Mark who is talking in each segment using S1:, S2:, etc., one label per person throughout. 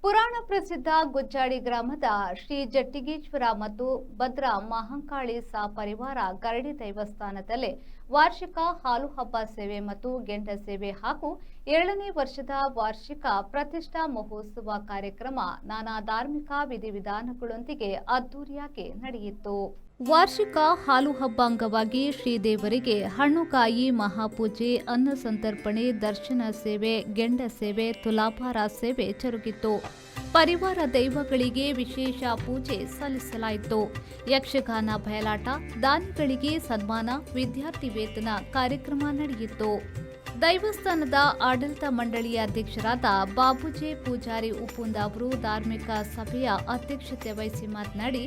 S1: ಪುರಾಣ ಪ್ರಸಿದ್ಧ ಗುಜ್ಜಾಡಿ ಗ್ರಾಮದ ಶ್ರೀ ಜಟ್ಟಿಗೇಶ್ವರ ಮತ್ತು ಭದ್ರಾ ಮಹಾಂಕಾಳಿ ಸಪರಿವಾರ ಗರಡಿ ದೇವಸ್ಥಾನದಲ್ಲಿ ವಾರ್ಷಿಕ ಹಾಲು ಹಬ್ಬ ಸೇವೆ ಮತ್ತು ಗೆಂಡ ಸೇವೆ ಹಾಗೂ 7ನೇ ವರ್ಷದ ವಾರ್ಷಿಕ ಪ್ರತಿಷ್ಠಾ ಮಹೋತ್ಸವ ಕಾರ್ಯಕ್ರಮ ನಾನಾ ಧಾರ್ಮಿಕ ವಿಧಿವಿಧಾನಗಳೊಂದಿಗೆ ಅದ್ದೂರಿಯಾಗಿ ನಡೆಯಿತು. ವಾರ್ಷಿಕ ಹಾಲು ಹಬ್ಬ ಅಂಗವಾಗಿ ಶ್ರೀದೇವರಿಗೆ ಹಣ್ಣುಕಾಯಿ ಮಹಾಪೂಜೆ, ಅನ್ನ ಸಂತರ್ಪಣೆ, ದರ್ಶನ ಸೇವೆ, ಗೆಂಡ ಸೇವೆ, ತುಲಾಭಾರ ಸೇವೆ ಜರುಗಿತು. ಪರಿವಾರ ದೈವಗಳಿಗೆ ವಿಶೇಷ ಪೂಜೆ ಸಲ್ಲಿಸಲಾಯಿತು. ಯಕ್ಷಗಾನ ಬಯಲಾಟ, ದಾನಿಗಳಿಗೆ ಸನ್ಮಾನ, ವಿದ್ಯಾರ್ಥಿ ವೇತನ ಕಾರ್ಯಕ್ರಮ ನಡೆಯಿತು. ದೈವಸ್ಥಾನದ ಆಡಳಿತ ಮಂಡಳಿಯ ಅಧ್ಯಕ್ಷರಾದ ಬಾಬುಜೆ ಪೂಜಾರಿ ಉಪ್ಪುಂದ ಅವರು ಧಾರ್ಮಿಕ ಸಭೆಯ ಅಧ್ಯಕ್ಷತೆ ವಹಿಸಿ ಮಾತನಾಡಿ,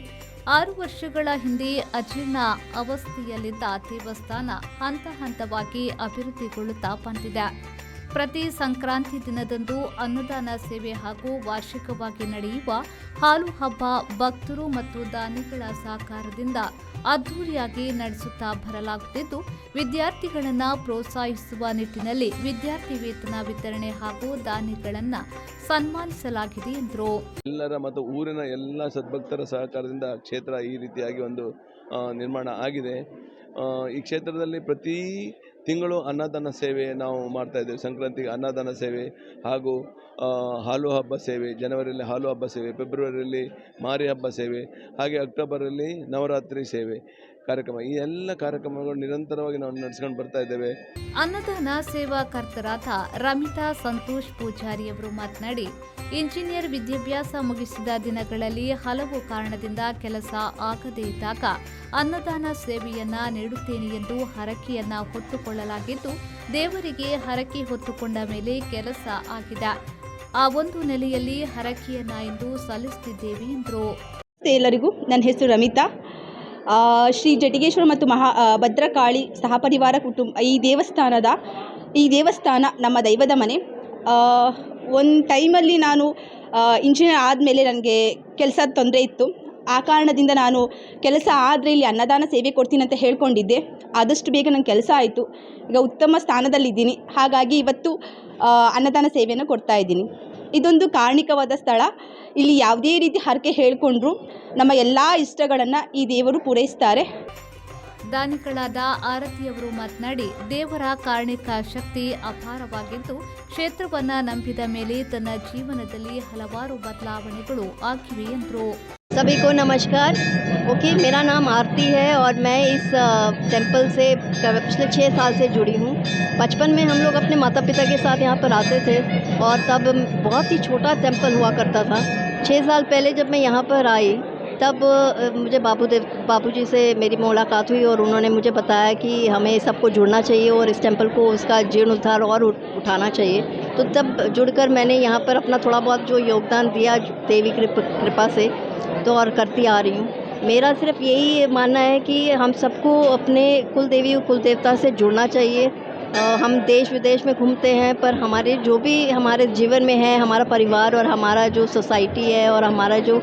S1: 6 ವರ್ಷಗಳ ಹಿಂದೆ ಅಜೀರ್ಣ ಅವಸ್ಥೆಯಲ್ಲಿದ್ದ ದೇವಸ್ಥಾನ ಹಂತ ಹಂತವಾಗಿ ಅಭಿವೃದ್ಧಿಗೊಳ್ಳುತ್ತಾ ಬಂದಿದೆ. ಪ್ರತಿ ಸಂಕ್ರಾಂತಿ ದಿನದಂದು ಅನ್ನದಾನ ಸೇವೆ ಹಾಗೂ ವಾರ್ಷಿಕವಾಗಿ ನಡೆಯುವ ಹಾಲು ಹಬ್ಬ ಭಕ್ತರು ಮತ್ತು ದಾನಿಗಳ ಸಹಕಾರದಿಂದ ಅದ್ದೂರಿಯಾಗಿ ನಡೆಸುತ್ತಾ ಬರಲಾಗುತ್ತಿದ್ದು, ವಿದ್ಯಾರ್ಥಿಗಳನ್ನು ಪ್ರೋತ್ಸಾಹಿಸುವ ನಿಟ್ಟಿನಲ್ಲಿ ವಿದ್ಯಾರ್ಥಿ ವೇತನ ವಿತರಣೆ ಹಾಗೂ ದಾನಿಗಳನ್ನು ಸನ್ಮಾನಿಸಲಾಗಿದೆ ಎಂದರು.
S2: ಎಲ್ಲರ ಮತ್ತು ಊರಿನ ಎಲ್ಲ ಸದ್ಭಕ್ತರ ಸಹಕಾರದಿಂದ ಕ್ಷೇತ್ರ ಈ ರೀತಿಯಾಗಿ ಒಂದು ನಿರ್ಮಾಣ ಆಗಿದೆ. ಈ ಕ್ಷೇತ್ರದಲ್ಲಿ ಪ್ರತಿ ತಿಂಗಳು ಅನ್ನದಾನ ಸೇವೆ ನಾವು ಮಾಡ್ತಾ ಇದ್ದೇವೆ. ಸಂಕ್ರಾಂತಿಗೆ ಅನ್ನದಾನ ಸೇವೆ ಹಾಗೂ ಹಾಲು ಹಬ್ಬ ಸೇವೆ, ಜನವರಿಯಲ್ಲಿ ಹಾಲು ಹಬ್ಬ ಸೇವೆ, ಫೆಬ್ರವರಿಯಲ್ಲಿ ಮಾರಿ ಹಬ್ಬ ಸೇವೆ, ಹಾಗೆ ಅಕ್ಟೋಬರಲ್ಲಿ ನವರಾತ್ರಿ ಸೇವೆ ಕಾರ್ಯಕ್ರಮ. ಈ ಎಲ್ಲ ಕಾರ್ಯಕ್ರಮಗಳು ನಿರಂತರವಾಗಿ ನಾವು ನಡೆಸ್ಕೊಂಡು ಬರ್ತಾ ಇದ್ದೇವೆ.
S1: ಅನ್ನದಾನ ಸೇವಾಕರ್ತರಾದ ರಮಿತಾ ಸಂತೋಷ್ ಪೂಜಾರಿ ಅವರು ಮಾತನಾಡಿ, ಇಂಜಿನಿಯರ್ ವಿದ್ಯಾಭ್ಯಾಸ ಮುಗಿಸಿದ ದಿನಗಳಲ್ಲಿ ಹಲವು ಕಾರಣದಿಂದ ಕೆಲಸ ಆಗದೇ ಇದ್ದಾಗ ಅನ್ನದಾನ ಸೇವೆಯನ್ನ ನೀಡುತ್ತೇನೆ ಎಂದು ಹರಕೆಯನ್ನ ಹೊತ್ತುಕೊಳ್ಳಲಾಗಿದ್ದು, ದೇವರಿಗೆ ಹರಕೆ ಹೊತ್ತುಕೊಂಡ ಮೇಲೆ ಕೆಲಸ ಆಗಿದೆ. ಆ ಒಂದು ನೆಲೆಯಲ್ಲಿ ಹರಕೆಯನ್ನ ಎಂದು ಸಲ್ಲಿಸುತ್ತಿದ್ದೇವೆ ಎಂದರು.
S3: ಎಲ್ಲರಿಗೂ ನನ್ನ ಹೆಸರು ರಮಿತಾ. ಶ್ರೀ ಜಟ್ಟಿಗೇಶ್ವರ ಮತ್ತು ಭದ್ರಕಾಳಿ ಸಹಪರಿವಾರ ಕುಟುಂಬ ಈ ದೇವಸ್ಥಾನ ನಮ್ಮ ದೈವದ ಮನೆ. ಒಂದು ಟೈಮಲ್ಲಿ ನಾನು ಇಂಜಿನಿಯರ್ ಆದಮೇಲೆ ನನಗೆ ಕೆಲಸದ ತೊಂದರೆ ಇತ್ತು. ಆ ಕಾರಣದಿಂದ ನಾನು ಕೆಲಸ ಆದರೆ ಇಲ್ಲಿ ಅನ್ನದಾನ ಸೇವೆ ಕೊಡ್ತೀನಿ ಅಂತ ಹೇಳ್ಕೊಂಡಿದ್ದೆ. ಆದಷ್ಟು ಬೇಗ ನನ್ನ ಕೆಲಸ ಆಯಿತು. ಈಗ ಉತ್ತಮ ಸ್ಥಾನದಲ್ಲಿದ್ದೀನಿ. ಹಾಗಾಗಿ ಇವತ್ತು ಅನ್ನದಾನ ಸೇವೆಯನ್ನು ಕೊಡ್ತಾ ಇದ್ದೀನಿ. ಇದೊಂದು ಕಾರಣಿಕವಾದ ಸ್ಥಳ. ಇಲ್ಲಿ ಯಾವುದೇ ರೀತಿ ಹರಕೆ ಹೇಳಿಕೊಂಡ್ರು ನಮ್ಮ ಎಲ್ಲ ಇಷ್ಟಗಳನ್ನು ಈ ದೇವರು ಪೂರೈಸ್ತಾರೆ.
S1: ದಾನಿಗಳಾದ ಆರತಿಯವರು ಮಾತನಾಡಿ, ದೇವರ ಕಾರಣಿಕ ಶಕ್ತಿ ಅಪಾರವಾಗಿದ್ದು, ಕ್ಷೇತ್ರವನ್ನ ನಂಬಿದ ಮೇಲೆ ತನ್ನ ಜೀವನದಲ್ಲಿ ಹಲವಾರು ಬದಲಾವಣೆಗಳು ಆಗಿವೆ ಎಂದರು.
S4: सभी को नमस्कार। ओके, मेरा नाम आरती है और मैं इस टेंपल से पिछले 6 साल से जुड़ी हूँ। बचपन में हम लोग अपने माता पिता के साथ यहाँ पर आते थे और तब बहुत ही छोटा टेंपल हुआ करता था। 6 साल पहले जब मैं यहाँ पर आई तब मुझे बाबूजी से मेरी मुलाकात हुई और उन्होंने मुझे बताया कि हमें सबको जुड़ना चाहिए और इस टेंपल को उसका जीर्णोद्धार और उठाना चाहिए। तो तब जुड़कर मैंने यहाँ पर अपना थोड़ा बहुत जो योगदान दिया देवी कृपा से, तो और करती आ रही हूँ। मेरा सिर्फ यही मानना है कि हम सबको अपने कुल देवी और कुल देवता से जुड़ना चाहिए। हम देश विदेश में घूमते हैं, पर हमारे जो भी हमारे जीवन में है, हमारा परिवार और हमारा जो सोसाइटी है और हमारा जो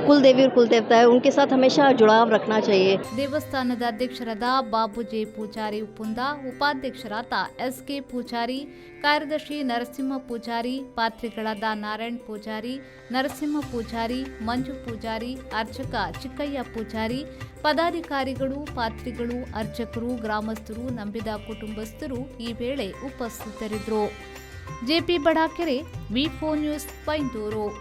S4: कुल देवी और कुल देवता है, उनके साथ हमेशा जुड़ाव रखना चाहिए।
S1: ದೇವಸ್ಥಾನದ ಅಧ್ಯಕ್ಷರಾದ ಬಾಬುಜೆ ಪೂಜಾರಿ ಉಪ್ಪುಂದ, ಉಪಾಧ್ಯಕ್ಷರಾದ ಎಸ್ಕೆ ಪೂಜಾರಿ, ಕಾರ್ಯದರ್ಶಿ ನರಸಿಂಹ ಪೂಜಾರಿ, ಪಾತ್ರಿಗಳಾದ ನಾರಾಯಣ್ ಪೂಜಾರಿ, ನರಸಿಂಹ ಪೂಜಾರಿ, ಮಂಜು ಪೂಜಾರಿ, ಅರ್ಚಕ ಚಿಕ್ಕಯ್ಯ ಪೂಜಾರಿ, ಪದಾಧಿಕಾರಿಗಳು, ಪಾತ್ರಿಗಳು, ಅರ್ಚಕರು, ಗ್ರಾಮಸ್ಥರು, ನಂಬಿದ ಕುಟುಂಬಸ್ಥರು ಈ ವೇಳೆ ಉಪಸ್ಥಿತರಿದ್ದರು. ಜೆಪಿ ಬಡಾಕೆರೆ, ವಿ4 ನ್ಯೂಸ್, ಬೈಂದೂರು.